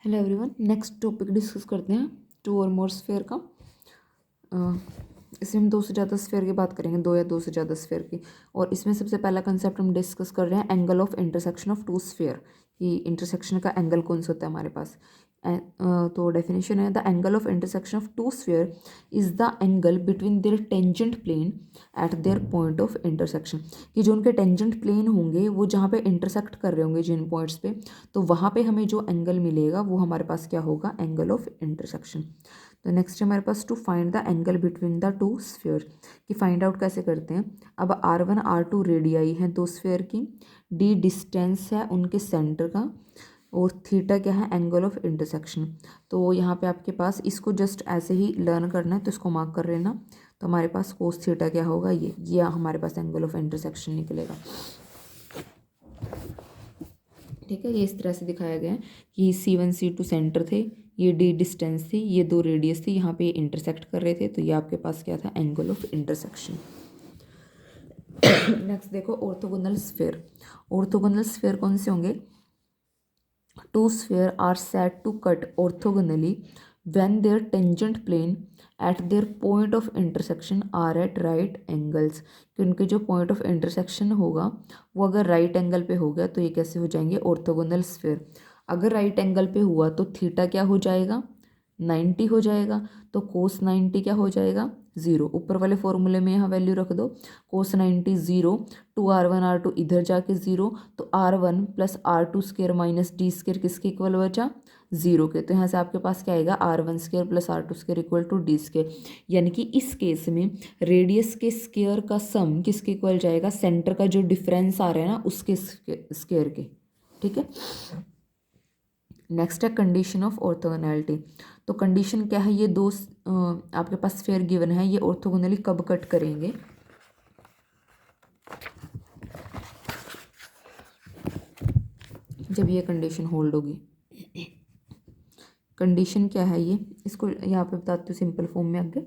Hello everyone, next topic discuss करते हैं to और मोर स्फेयर का। इसमें हम दो से ज़्यादा स्फेयर की बात करेंगे, दो या दो से ज़्यादा स्फेयर की। और इसमें सबसे पहला कंसेप्ट हम डिस्कस कर रहे हैं angle of intersection of two sphere, कि इंटरसेक्शन का एंगल कौन सा होता है हमारे पास। तो डेफिनेशन है, the angle of intersection of two sphere is the angle between their tangent plane at their point of intersection. कि जो उनके टेंजेंट प्लेन होंगे वो जहाँ पे इंटरसेक्ट कर रहे होंगे जिन पॉइंट्स पे, तो वहाँ पे हमें जो एंगल मिलेगा वो हमारे पास क्या होगा, एंगल ऑफ इंटरसेक्शन। तो नेक्स्ट हमारे पास to find the angle between the two sphere, कि फाइंड आउट कैसे करते हैं। अब R1 R2 रेडियाई हैं दो स्फेयर की, D डिस्टेंस है उनके सेंटर का, और थीटा क्या है, एंगल ऑफ इंटरसेक्शन। तो यहाँ पे आपके पास इसको जस्ट ऐसे ही लर्न करना है, तो इसको मार्क कर लेना। तो हमारे पास कोस थीटा क्या होगा, ये हमारे पास एंगल ऑफ इंटरसेक्शन निकलेगा। ठीक है, ये इस तरह से दिखाया गया है कि C1 C2 सेंटर थे, ये D डिस्टेंस थी, ये दो रेडियस थी, यहाँ पे ये इंटरसेक्ट कर रहे थे, तो ये आपके पास क्या था, एंगल ऑफ इंटरसेक्शन। नेक्स्ट देखो ऑर्थोगोनल स्फेयर। ऑर्थोगोनल स्फेयर कौन से होंगे, two spheres are said to cut orthogonally when their tangent plane at their point of intersection are at right angles। कि उनके जो point of intersection होगा वो अगर right angle पे हो गया तो ये कैसे हो जाएंगे, orthogonal sphere। अगर right angle पे हुआ तो थीटा क्या हो जाएगा, 90 हो जाएगा। तो कोस 90 क्या हो जाएगा, 0। ऊपर वाले फॉर्मूले में यहाँ वैल्यू रख दो, कोस 90 0, 2R1 R2 इधर जाके 0, तो R1 plus R2 square minus D square किसके इक्वल बचा, 0 के। तो यहाँ से आपके पास क्या आएगा, R1 square plus R2 square equal to D square. यानी कि इस केस में रेडियस के स्केयर का सम किसके इक्वल जाएगा, सेंटर का जो डिफरेंस आ रहा है ना उसके स्केयर के। ठीक है, नेक्स्ट है कंडीशन ऑफ ऑर्थोगोनैलिटी। तो कंडीशन क्या है, ये दो आपके पास स्फेयर गिवन है, ये ऑर्थोगोनली कब कट करेंगे, जब ये कंडीशन होल्ड होगी। कंडीशन क्या है ये, इसको यहाँ पे बताती हूँ सिंपल फॉर्म में आगे।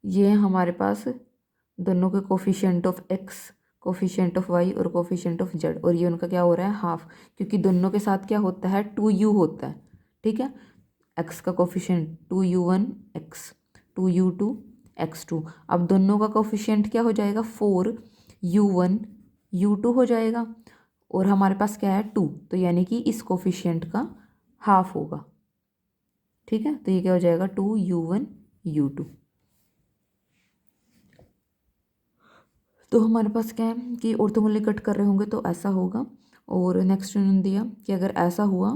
ये हमारे पास दोनों के coefficient of x, coefficient of y और कोफिशिएंट ऑफ z, और ये उनका क्या हो रहा है, हाफ। क्योंकि दोनों के साथ क्या होता है, 2u होता है। ठीक है, x का coefficient 2u1 x, 2u2 x2। अब दोनों का कोफिशिएंट क्या हो जाएगा, 4u1 u2 हो जाएगा, और हमारे पास क्या है 2, तो यानी कि इस कोफिशिएंट का हाफ होगा। ठीक है, तो ये क्या हो जाएगा, 2u1 u2। तो हमारे पास क्या है कि ऑर्थोगोनली कट कर रहे होंगे तो ऐसा होगा। और नेक्स्ट उन्होंने दिया कि अगर ऐसा हुआ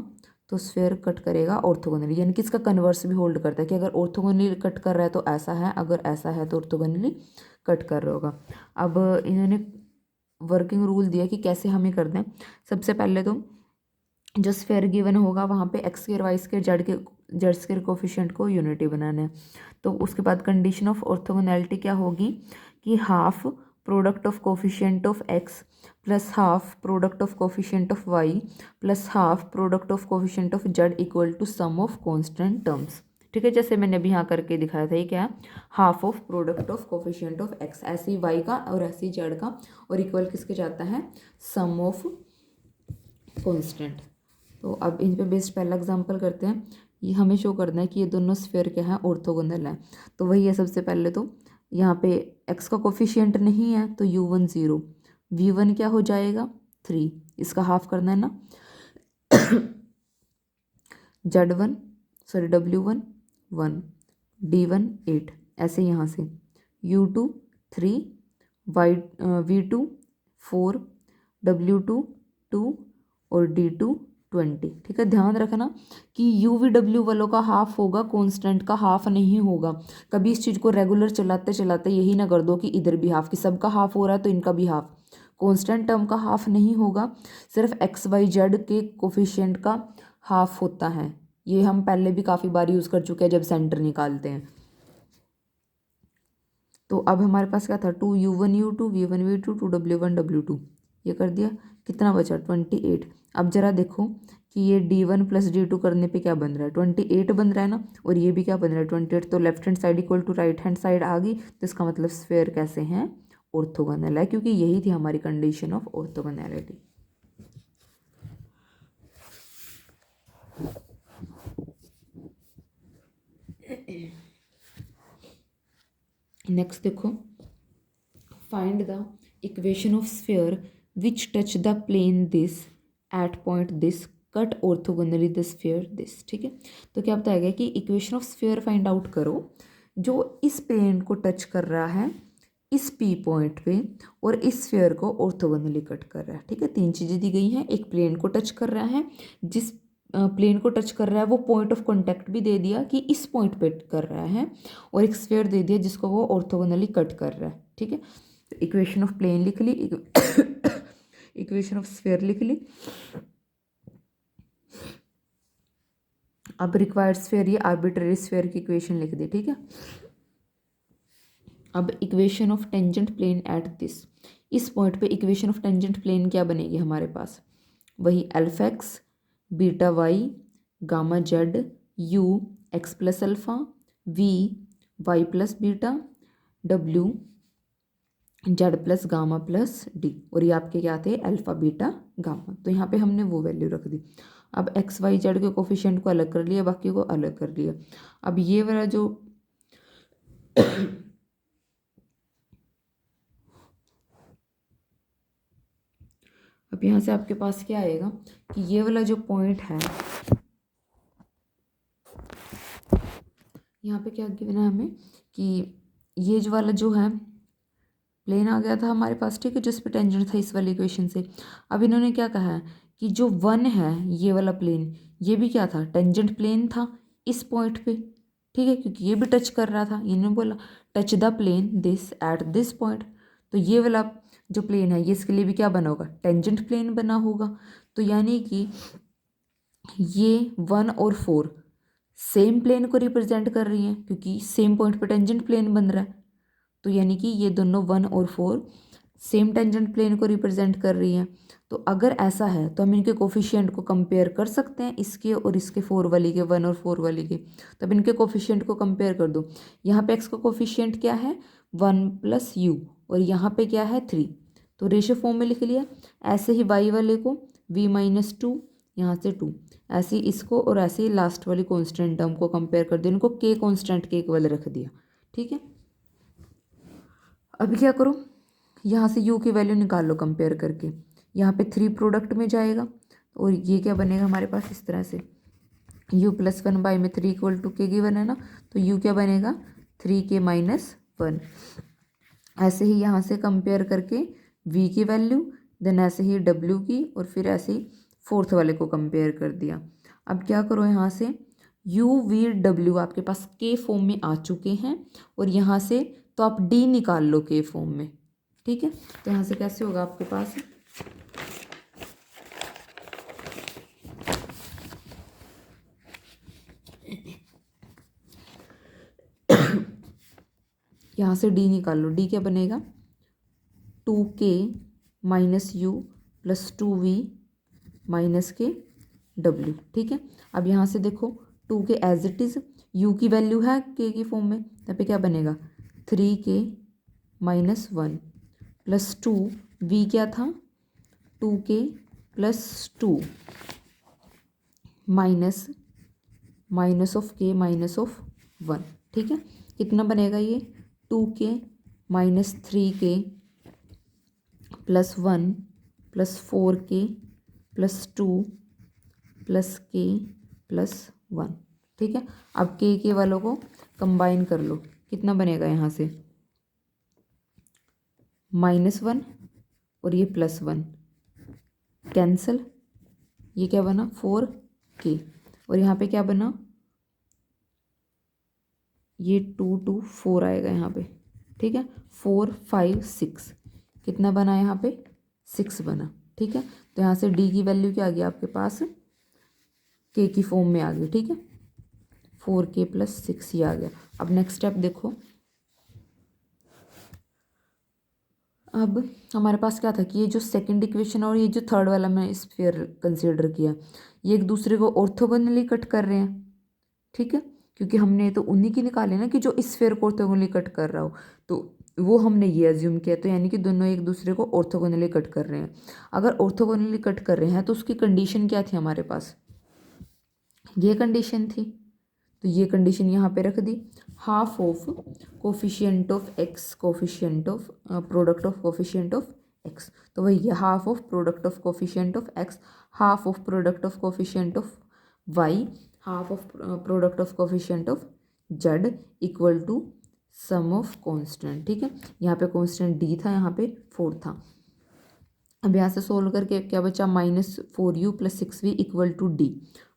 तो स्फेयर कट करेगा ऑर्थोगोनली, यानी कि इसका कन्वर्स भी होल्ड करता है कि अगर ऑर्थोगोनली कट कर रहा है तो ऐसा है, अगर ऐसा है तो ऑर्थोगोनली कट कर रहा होगा। अब इन्होंने वर्किंग रूल दिया कि कैसे हमें कर दें। सबसे पहले तो जो स्फेयर गिवन होगा वहाँ पे x square y square z square coefficient को यूनिटी बनाना है। तो उसके बाद कंडीशन ऑफ ऑर्थोगोनैलिटी क्या होगी कि half product of coefficient of x plus half product of coefficient of y plus half product of coefficient of z equal to sum of constant terms. ठीक है, जैसे मैंने अभी यहाँ करके दिखाया था, ये क्या है, half of product of coefficient of x, ऐसे ही वाई का और ऐसे ही जेड का, और इक्वल किसके जाता है, सम ऑफ कॉन्स्टेंट। तो अब इन पे बेस्ड पहला एग्जांपल करते हैं। ये हमें शो करना है कि ये दोनों स्फेयर क्या है, ऑर्थोगोनल है। तो वही है, सबसे पहले तो यहाँ पे x का कोफिशिएंट नहीं है तो u1 0, v1 क्या हो जाएगा 3, इसका हाफ करना है ना, z1 सॉरी w1 1, d1 8, ऐसे यहाँ से u2 3, v2 4, w2 2 और d2 20। ठीक है, ध्यान रखना कि यू वी डब्ल्यू वालों का हाफ होगा, कांस्टेंट का हाफ नहीं होगा। कभी इस चीज़ को रेगुलर चलाते चलाते यही ना कर दो कि इधर भी हाफ, कि सबका हाफ हो रहा है तो इनका भी हाफ। कांस्टेंट टर्म का हाफ नहीं होगा, सिर्फ एक्स वाई जेड के कोफिशिएंट का हाफ होता है। ये हम पहले भी काफ़ी बार यूज़ कर चुके हैं जब सेंटर निकालते हैं। तो अब हमारे पास क्या था, 2u1 u2 v1 v2 2w1 w2, ये कर दिया, कितना बचा 28। अब जरा देखो कि ये d1 प्लस d2 करने पे क्या बन रहा है, 28 बन रहा है ना, और ये भी क्या बन रहा है 28। तो left hand side equal to right hand side आ गई, तो इसका मतलब स्फेयर कैसे हैं, ऑर्थोगोनल है, क्योंकि यही थी हमारी कंडीशन ऑफ ऑर्थोगोनैलिटी। नेक्स्ट देखो, find the equation of sphere which touch the plane this at point this cut orthogonally the sphere this. ठीक है, तो क्या बताया कि equation of sphere find out करो जो इस प्लेन को टच कर रहा है इस पी पॉइंट पे और इस स्फीयर को ऑर्थोगोनली कट कर रहा है। ठीक है, तीन चीज़ें दी गई हैं, एक प्लेन को टच कर रहा है, जिस प्लेन को टच कर रहा है वो पॉइंट ऑफ कांटेक्ट भी दे दिया कि इस पॉइंट पे कर रहा है, और एक स्फीयर दे दिया जिसको वो ऑर्थोगोनली कट कर रहा है। ठीक है, तो इक्वेशन ऑफ प्लेन लिख ली, इक्वेशन ऑफ स्फीयर लिख ली। अब रिक्वायर्ड स्फीयर ये आर्बिट्ररी स्फीयर की इक्वेशन लिख दी। ठीक है, अब equation of tangent plane at this, इस पॉइंट पे इक्वेशन ऑफ टेंजेंट प्लेन क्या बनेगी हमारे पास, वही alpha x beta y gamma z u x plus alpha v y plus beta डब्ल्यू z plus gamma plus d, और ये आपके क्या थे अल्फा बीटा गामा। तो यहाँ पे हमने वो वैल्यू रख दी। अब एक्स वाई जेड के कोफिशिएंट को अलग कर लिया, बाकी को अलग कर लिया। अब ये वाला जो अब यहाँ से आपके पास क्या आएगा कि ये वाला जो पॉइंट है, यहाँ पे क्या गिवन है हमें कि ये जो वाला जो है प्लेन आ गया था हमारे पास। ठीक है, जिस पे टेंजेंट था इस वाली इक्वेशन से। अब इन्होंने क्या कहा है कि जो वन है ये वाला प्लेन, ये भी क्या था टेंजेंट प्लेन था इस पॉइंट पे। ठीक है, क्योंकि ये भी टच कर रहा था, इन्होंने बोला touch the plane this at this point, तो ये वाला जो प्लेन है ये इसके लिए भी क्या बना होगा टेंजेंट प्लेन बना होगा। तो यानी कि ये 1 और 4 सेम प्लेन को रिप्रेजेंट कर रही हैं क्योंकि सेम पॉइंट पे टेंजेंट प्लेन बन रहा है। तो यानी कि ये दोनों 1 और 4 सेम टेंजेंट प्लेन को रिप्रेजेंट कर रही हैं। तो अगर ऐसा है तो हम इनके कोफिशिएंट को कंपेयर कर सकते हैं, इसके और इसके 4 वाली के, 1 और 4 वाली के। तब इनके कोफिशिएंट को कंपेयर कर दो। यहाँ पे एक्स का कोफिशिएंट क्या है 1 प्लस यू, और यहाँ पे क्या है 3, तो रेशियो फॉर्म में लिख लिया। ऐसे ही वाई वाले को v-2, यहाँ से 2, ऐसे ही इसको और ऐसे ही लास्ट वाली कॉन्स्टेंट टर्म को कंपेयर कर दिया, इनको के कॉन्स्टेंट के इक्वल रख दिया। ठीक है, अभी क्या करो यहाँ से u की वैल्यू निकाल लो कंपेयर करके। यहाँ पे 3 प्रोडक्ट में जाएगा और ये क्या बनेगा हमारे पास इस तरह से u+1 बाई में 3 इक्वल टू के गिवन है ना, तो u क्या बनेगा 3k-1। ऐसे ही यहाँ से कंपेयर करके v की वैल्यू, देन ऐसे ही w की, और फिर ऐसे ही फोर्थ वाले को कंपेयर कर दिया। अब क्या करो यहाँ से u v w आपके पास के फॉर्म में आ चुके हैं, और यहाँ से तो आप d निकाल लो के फॉर्म में। ठीक है, तो यहाँ से कैसे होगा आपके पास यहाँ से d निकाल लो, d क्या बनेगा 2k minus u plus 2v minus k w। ठीक है, अब यहाँ से देखो 2k as it is, u की वैल्यू है k की फॉर्म में, यहाँ पे क्या बनेगा 3k-1 प्लस 2, v क्या था 2k plus 2 minus of k minus of 1। ठीक है, कितना बनेगा ये 2k minus 3k plus 1 plus 4k plus 2 plus k plus 1। ठीक है, अब के वालों को कंबाइन कर लो, कितना बनेगा यहाँ से -1 और ये +1 कैंसिल, ये क्या बना 4k, और यहाँ पे क्या बना ये 2 2 4 आएगा यहाँ पे। ठीक है, 4 5 6 कितना बना यहाँ पे 6 बना। ठीक है, तो यहाँ से d की वैल्यू क्या आ गई आपके पास k की फॉर्म में आ गई। ठीक है, 4k + 6 ये आ गया। अब नेक्स्ट स्टेप देखो, अब हमारे पास क्या था कि ये जो सेकंड इक्वेशन और ये जो थर्ड वाला मैं स्फीयर कंसीडर किया, ये एक दूसरे को ऑर्थोगोनली कट कर रहे हैं। ठीक है, क्योंकि हमने तो उन्हीं की निकाले ना कि जो इस स्फीयर को ऑर्थोगोनली कट कर रहा हो, तो वो हमने ये एज्यूम किया, तो यानी कि दोनों एक दूसरे को ऑर्थोगोनली कट कर रहे हैं। अगर ऑर्थोगोनली कट कर रहे हैं तो उसकी कंडीशन क्या थी हमारे पास, ये कंडीशन थी। तो ये कंडीशन यहाँ पे रख दी। Half of coefficient of x, coefficient of product of coefficient of x, तो वही है half of product of coefficient of x, half of product of coefficient of y, half of product of coefficient of z equal to sum of constant. ठीक है, यहाँ पे constant D था, यहाँ पे 4 था। अब यहाँ से सोल्व करके क्या बचा, -4u + 6v इक्वल टू डी।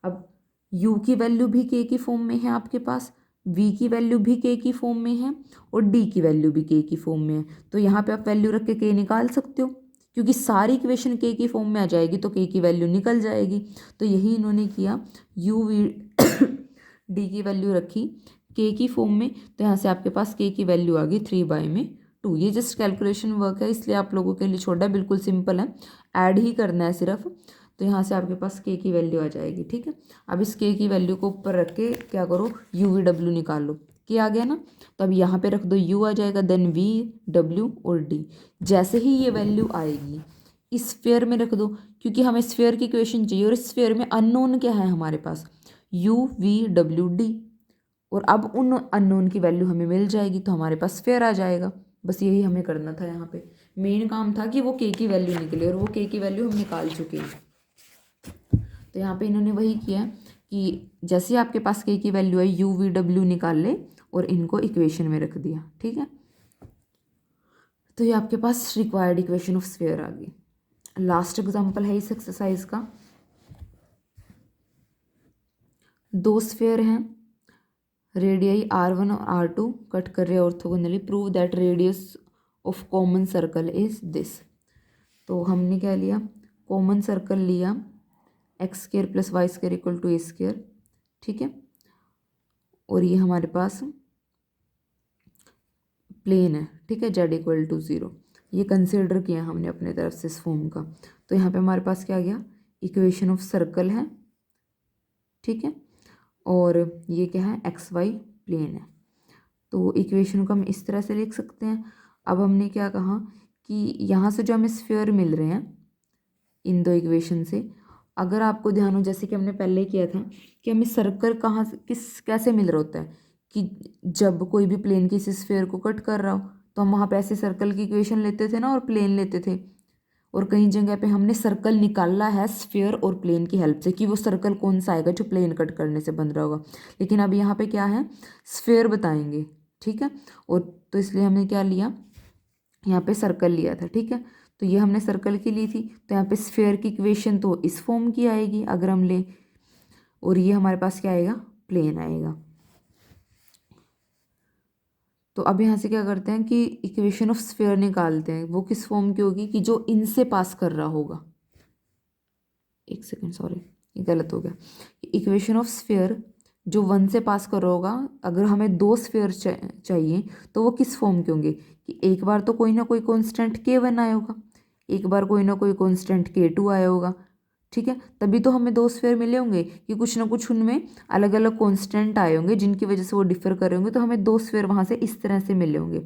अब u की वैल्यू भी k की फॉर्म में है आपके पास, v की वैल्यू भी k की फॉर्म में है और d की वैल्यू भी k की फॉर्म में है। तो यहाँ पे आप वैल्यू रख के k निकाल सकते हो, क्योंकि सारी इक्वेशन k की फॉर्म में आ जाएगी तो k की वैल्यू निकल जाएगी। तो यही इन्होंने किया, u v d की वैल्यू रखी k की फॉर्म में, तो यहाँ से आपके पास k की वैल्यू आ गई 3/2। ये जस्ट कैलकुलेशन वर्क है, इसलिए आप लोगों के लिए छोटा, बिल्कुल सिंपल है, ऐड ही करना है सिर्फ। तो यहाँ से आपके पास k की वैल्यू आ जाएगी। ठीक है, अब इस k की वैल्यू को ऊपर रख के क्या करो, u v w निकाल लो। k आ गया ना, तो अब यहाँ पे रख दो, u आ जाएगा, देन v w और d। जैसे ही ये वैल्यू आएगी इस स्फीयर में रख दो, क्योंकि हमें स्फीयर की इक्वेशन चाहिए और इस स्फीयर में अननोन क्या है हमारे पास, u v w d। और अब उन अननोन की वैल्यू हमें मिल जाएगी तो हमारे पास स्फीयर आ जाएगा। बस यही हमें करना था, यहाँ पे मेन काम था कि वो k की वैल्यू निकले और वो k की वैल्यू हम निकाल चुके हैं। तो यहाँ पे इन्होंने वही किया कि जैसे आपके पास k की वैल्यू है u v w निकाल ले और इनको इक्वेशन में रख दिया। ठीक है, तो ये आपके पास रिक्वायर्ड इक्वेशन ऑफ स्फीयर आ गई। लास्ट एग्जांपल है इस एक्सरसाइज का। 2 स्फीयर हैं, रेडियाई r1 और r2 कट कर रहे हैं orthogonally, prove that radius of common circle is this. तो हमने क्या लिया, कॉमन सर्कल लिया x² + y² = a²। ठीक है, और ये हमारे पास प्लेन है। ठीक है, z = 0। ये कंसिडर किया हमने अपने तरफ से इस फॉर्म का। तो यहाँ पे हमारे पास क्या आ गया, इक्वेशन ऑफ सर्कल है। ठीक है, और ये क्या है, एक्स वाई प्लेन है। तो इक्वेशन को हम इस तरह से लिख सकते हैं। अब हमने क्या कहा कि यहाँ से जो हमें स्फीयर मिल रहे हैं इन दो इक्वेशन से, अगर आपको ध्यान हो, जैसे कि हमने पहले किया था कि हमें सर्कल कहाँ कैसे मिल रहा होता है, कि जब कोई भी प्लेन किसी स्फीयर को कट कर रहा हो तो हम वहाँ पे ऐसे सर्कल की इक्वेशन लेते थे ना और प्लेन लेते थे। और कई जगह पे हमने सर्कल निकाला है स्फीयर और प्लेन की हेल्प से कि वो सर्कल कौन सा आएगा जो प्लेन कट करने से बन रहा होगा। लेकिन अब यहाँ पे क्या है, स्फीयर बताएंगे। ठीक है, और तो इसलिए हमने क्या लिया, यहाँ पे सर्कल लिया था। ठीक है, तो ये हमने सर्कल की ली थी, तो यहाँ पे स्फीयर की इक्वेशन तो इस फॉर्म की आएगी अगर हम ले, और ये हमारे पास क्या आएगा, प्लेन आएगा। तो अब यहाँ से क्या करते हैं कि इक्वेशन ऑफ स्फीयर निकालते हैं। वो किस फॉर्म की होगी, कि जो इनसे पास कर रहा होगा। एक सेकेंड, सॉरी ये गलत हो गया। इक्वेशन ऑफ स्फीयर जो 1 से पास कर रहा होगा, अगर हमें 2 स्फीयर चाहिए तो वो किस फॉर्म के होंगे, कि एक बार तो कोई ना कोई कांस्टेंट k1 आया होगा, एक बार कोई ना कोई कांस्टेंट k2 आया होगा। ठीक है, तभी तो हमें 2 स्फीयर मिले होंगे, कि कुछ ना कुछ उनमें अलग अलग कांस्टेंट आए होंगे जिनकी वजह से वो डिफर कर रहे होंगे, तो हमें 2 स्फीयर वहाँ से इस तरह से मिले होंगे।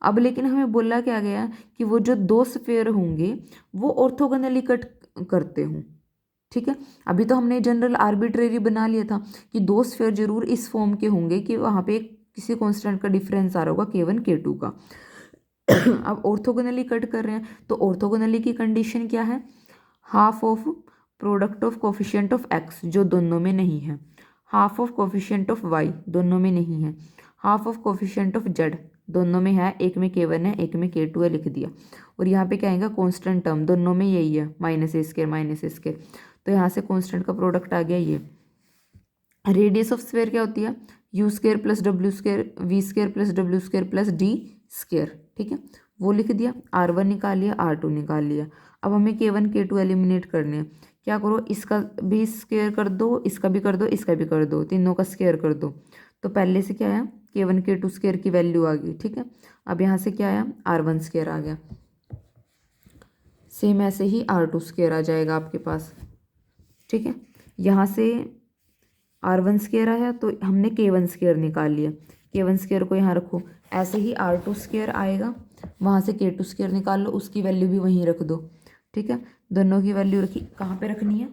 अब लेकिन हमें बोला क्या गया कि वो जो 2 स्फीयर होंगे वो ऑर्थोगोनली कट करते हों। ठीक है, अभी तो हमने जनरल आर्बिट्रेरी बना लिया था कि 2 स्फीयर जरूर इस फॉर्म के होंगे कि वहाँ पे किसी कांस्टेंट का डिफरेंस आ रहा होगा k1 k2 का। अब ऑर्थोगोनली कट कर रहे हैं, तो ऑर्थोगोनली की कंडीशन क्या है, half of product of coefficient of x जो दोनों में नहीं है, half of coefficient of y दोनों में नहीं है, half of coefficient of z दोनों में है, एक में k1 है एक में k2 है, लिख दिया। और यहाँ पे क्या आएगा, कांस्टेंट टर्म दोनों में यही है, -a²। तो यहाँ से कांस्टेंट का प्रोडक्ट आ गया ये। रेडियस ऑफ स्फीयर क्या होती है, u² + w² v² + w² + d²। ठीक है, वो लिख दिया। r1 निकाल लिया, r2 निकाल लिया। अब हमें k1 k2 एलिमिनेट करने हैं। क्या करो, इसका भी स्क्वायर कर दो, इसका भी कर दो, इसका भी कर दो, तीनों का स्क्वायर कर दो। तो पहले से क्या आया, k1 k2 स्क्वायर की वैल्यू आ गई। ठीक है, अब यहाँ से क्या आया, r1 स्क्वायर आ गया। सेम ऐसे ही r2 स्क्वायर आ जाएगा आपके पास। ठीक है, यहाँ से r1 स्क्वायर आया तो हमने k1 स्क्वायर निकाल लिया, k1 स्क्वायर को यहाँ रखो। ऐसे ही r2 स्क्वायर आएगा, वहाँ से k2 स्क्वायर निकाल लो, उसकी वैल्यू भी वहीं रख दो। ठीक है, दोनों की वैल्यू रखी, कहाँ पे रखनी है,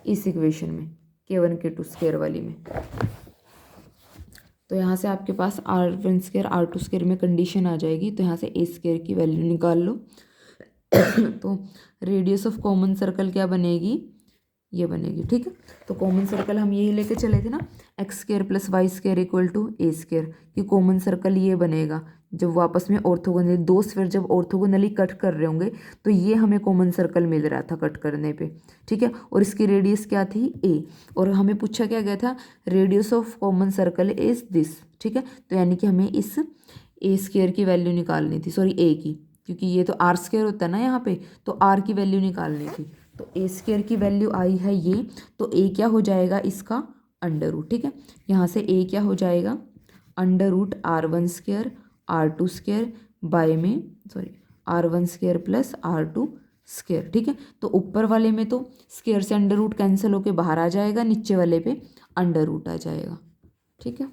इस इक्वेशन में, k1 k2 स्क्वायर वाली में। तो यहाँ से आपके पास r1² r2² में कंडीशन आ जाएगी, तो यहाँ से a² की वैल्यू निकाल लो। तो रेडियस ऑफ कॉमन सर्कल क्या बनेगी, ये बनेगी, ठीक है। तो कॉमन सर्कल हम यही लेके चले थे ना, x² + y² = a², कि कॉमन सर्कल ये बनेगा जब वो आपस में ऑर्थोगोनली, दो स्फीयर जब ऑर्थोगोनली कट कर रहे होंगे तो ये हमें कॉमन सर्कल मिल रहा था कट करने पे, ठीक है। और इसकी रेडियस क्या थी, a, और हमें पूछा क्या गया था, radius of common circle is this, ठीक है। तो यानी कि हमें इस a² की वैल्यू निकालनी थी, सॉरी a की, क्योंकि ये तो r² होता है ना यहाँ पे, तो r की वैल्यू निकालनी थी। तो a² की वैल्यू आई है ये, तो a क्या हो जाएगा इसका √, ठीक है। यहाँ से a क्या हो जाएगा √r1² r2² बाय में, सॉरी r1² + r2², ठीक है। तो ऊपर वाले में तो स्क्वायर से √, कैंसिल होके बाहर आ जाएगा, नीचे वाले पे √, आ जाएगा, ठीक है।